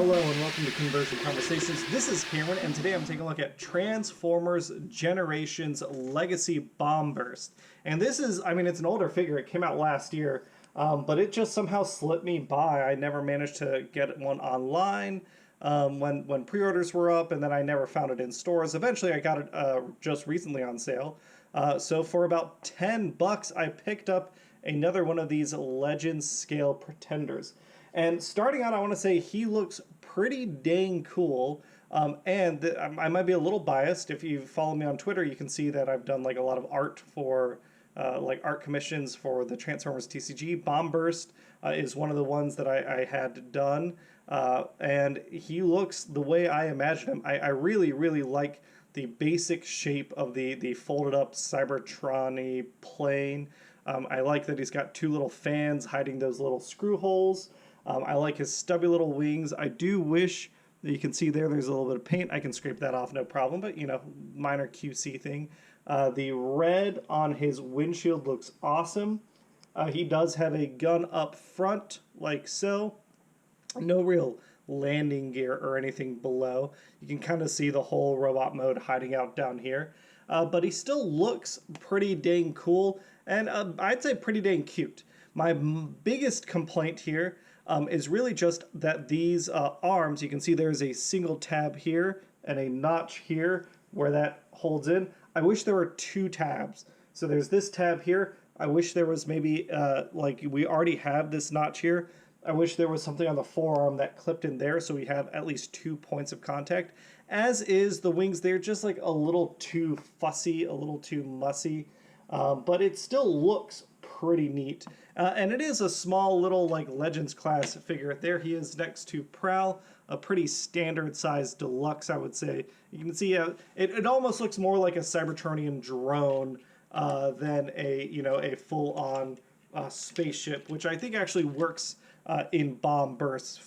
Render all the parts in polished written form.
Hello and welcome to Conversion Conversations. This is Cameron, and today I'm taking a look at Transformers Generations Legacy Bomb Burst. And this is, it's an older figure. It came out last year, but it just somehow slipped me by. I never managed to get one online when pre-orders were up, and then I never found it in stores. Eventually, I got it just recently on sale. So for about $10, I picked up another one of these Legends Scale Pretenders. And starting out, I want to say he looks pretty dang cool, I might be a little biased. If you follow me on Twitter, you can see that I've done like a lot of art for art commissions for the Transformers TCG. Bomb Burst is one of the ones that I had done, and he looks the way I imagined him. I really, really like the basic shape of the folded up Cybertron-y plane. I like that he's got two little fans hiding those little screw holes. I like his stubby little wings. I do wish that you can see there's a little bit of paint. I can scrape that off, no problem, but minor QC thing. The red on his windshield looks awesome. He does have a gun up front, like so. No real landing gear or anything below. You can kind of see the whole robot mode hiding out down here. But he still looks pretty dang cool, and I'd say pretty dang cute. My biggest complaint here is really just that these arms, you can see there's a single tab here and a notch here where that holds in. I wish there were two tabs. So there's this tab here. I wish there was maybe, like we already have this notch here. I wish there was something on the forearm that clipped in there so we have at least 2 points of contact. As is, the wings, they're just like a little too fussy, a little too mussy, but it still looks pretty neat. And it is a small little like Legends class figure. There he is next to Prowl, a pretty standard size deluxe, I would say. You can see it almost looks more like a Cybertronian drone than a full-on spaceship, which I think actually works in Bomb Burst's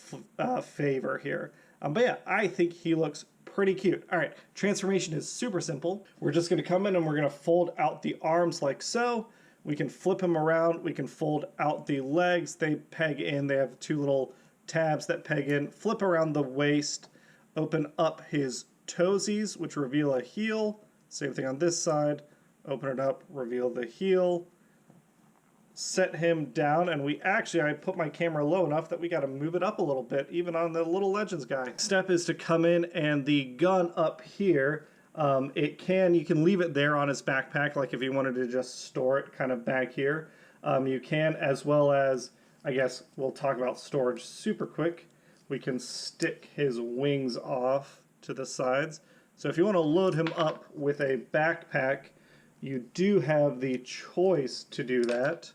favor here. But yeah, I think he looks pretty cute. All right, transformation is super simple. We're just going to come in and we're going to fold out the arms like so. We can flip him around. We can fold out the legs. They peg in. They have two little tabs that peg in. Flip around the waist. Open up his toesies, which reveal a heel. Same thing on this side. Open it up, reveal the heel. Set him down, and I put my camera low enough that we got to move it up a little bit, even on the little Legends guy. Step is to come in, and the gun up here, you can leave it there on his backpack, like if you wanted to just store it kind of back here. You can, as well as, I guess we'll talk about storage super quick. We can stick his wings off to the sides. So if you want to load him up with a backpack, you do have the choice to do that.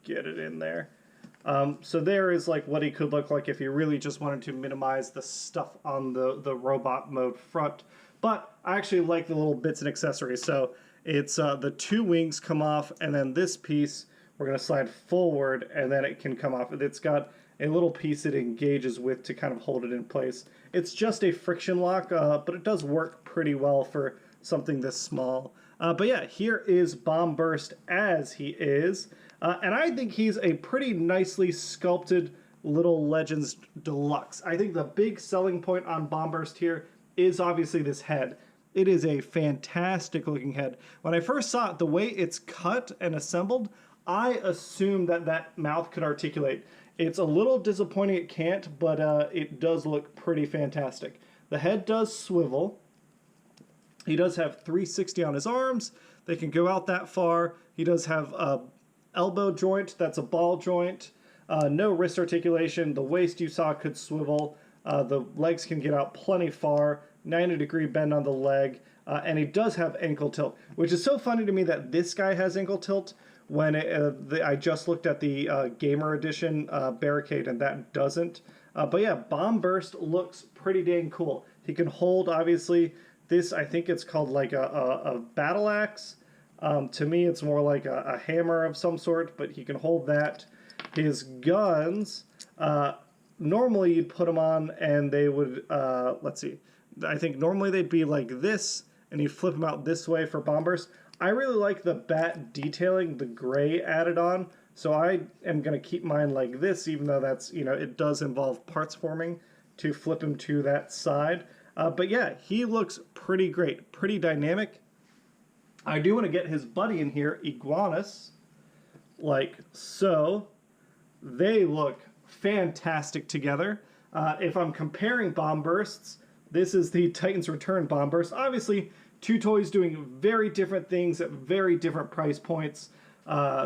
Get it in there. So there is like what he could look like if you really just wanted to minimize the stuff on the robot mode front. But I actually like the little bits and accessories. So it's the two wings come off, and then this piece we're going to slide forward, and then it can come off. It's got a little piece it engages with to kind of hold it in place. It's just a friction lock, but it does work pretty well for something this small. But yeah, here is Bomb Burst as he is. And I think he's a pretty nicely sculpted little Legends Deluxe. I think the big selling point on Bomb Burst here is obviously this head. It is a fantastic looking head. When I first saw it, the way it's cut and assembled, I assumed that mouth could articulate. It's a little disappointing it can't, but it does look pretty fantastic. The head does swivel. He does have 360 on his arms. They can go out that far. He does have a elbow joint. That's a ball joint. No wrist articulation. The waist you saw could swivel. The legs can get out plenty far. 90-degree bend on the leg. And he does have ankle tilt, which is so funny to me that this guy has ankle tilt when I just looked at the Gamer Edition barricade and that doesn't. But yeah, Bomb Burst looks pretty dang cool. He can hold, obviously, this, I think it's called like a battle axe. To me, it's more like a hammer of some sort, but he can hold that. His guns, normally you'd put them on and they would, let's see, I think normally they'd be like this, and you flip them out this way for Bomb Burst. I really like the bat detailing, the gray added on. So I am going to keep mine like this, even though that's, you know, it does involve parts forming to flip him to that side. But yeah, he looks pretty great, pretty dynamic. I do want to get his buddy in here, Iguanas, like so. They look fantastic together. If I'm comparing bomb bursts, this is the Titan's Return bomb burst. Obviously, two toys doing very different things at very different price points.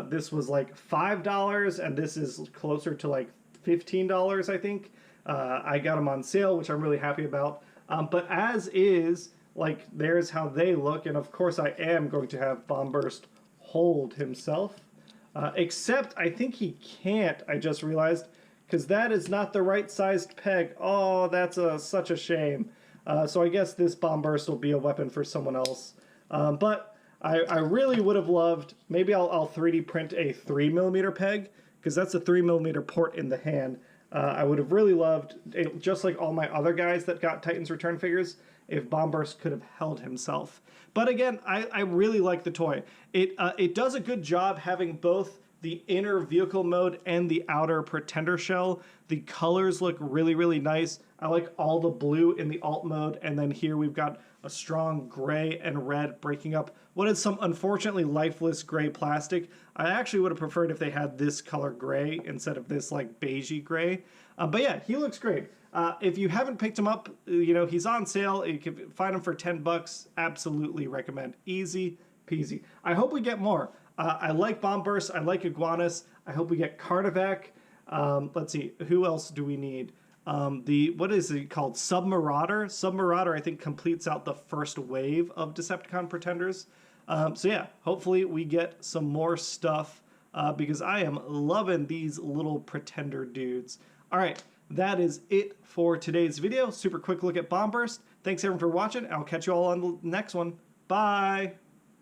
This was like $5, and this is closer to like $15, I think. I got them on sale, which I'm really happy about. But as is, like, there's how they look, and of course I am going to have Bomb Burst hold himself. Except I think he can't, I just realized, because that is not the right sized peg. Oh, that's such a shame. So I guess this Bomb Burst will be a weapon for someone else. But I really would have loved, maybe I'll 3D print a 3mm peg, because that's a 3mm port in the hand. I would have really loved, just like all my other guys that got Titan's Return figures, if Bomb Burst could have held himself. But again, I really like the toy. It does a good job having both the inner vehicle mode and the outer Pretender shell. The colors look really, really nice. I like all the blue in the alt mode, and then here we've got a strong gray and red breaking up what is some unfortunately lifeless gray plastic. I actually would have preferred if they had this color gray instead of this like beigey gray. But yeah, he looks great. If you haven't picked him up, you know, he's on sale. You can find him for $10. Absolutely recommend. Easy peasy. I hope we get more. I like Bomb Burst. I like Iguanas. I hope we get Cardivac. Let's see. Who else do we need? What is it called? Submarauder. Submarauder, I think, completes out the first wave of Decepticon Pretenders. So yeah, hopefully we get some more stuff because I am loving these little Pretender dudes. All right. That is it for today's video. Super quick look at Bomb Burst. Thanks everyone for watching. I'll catch you all on the next one. Bye!